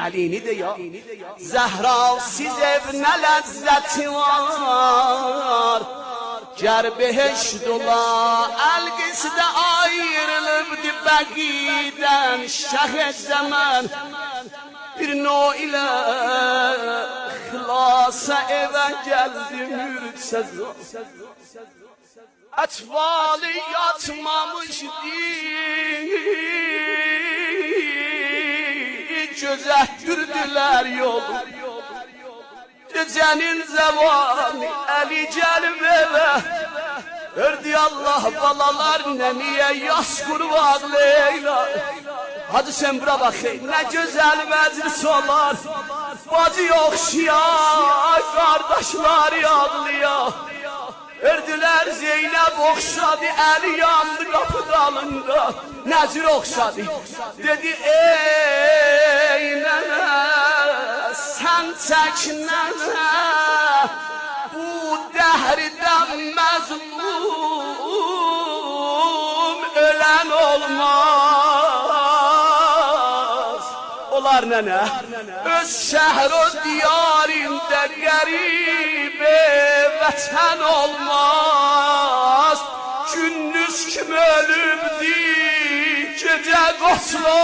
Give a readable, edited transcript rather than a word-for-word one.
Əlini de ya. Zəhra siz ev nə ləzzəti var. Gər behişt ola, əlqisdə ayrılıbdı bəqidən şəh zəmən. Bir no ilə xilasa evə gəldi mürsəz. Ətvalı yatmamışdı, gözətdirdilər yolu. Gecenin zamanı Ali gelip eve Verdi Allah balalar nemiye yas kurban Leyla. Hadi sen bura bakayım ne güzel meclis olar. Bacı okşayan kardeşler yağlıyor. Verdiler Zeynep okşadı eli yandı kapı dalında. Nezir okşadı dedi ey nene sen çekinene bu dehrden mezlum ölen olmaz. Olar nene öz şehir o diyarında garibe vətən olmaz. Gündüz kim ölübdi gece qoslo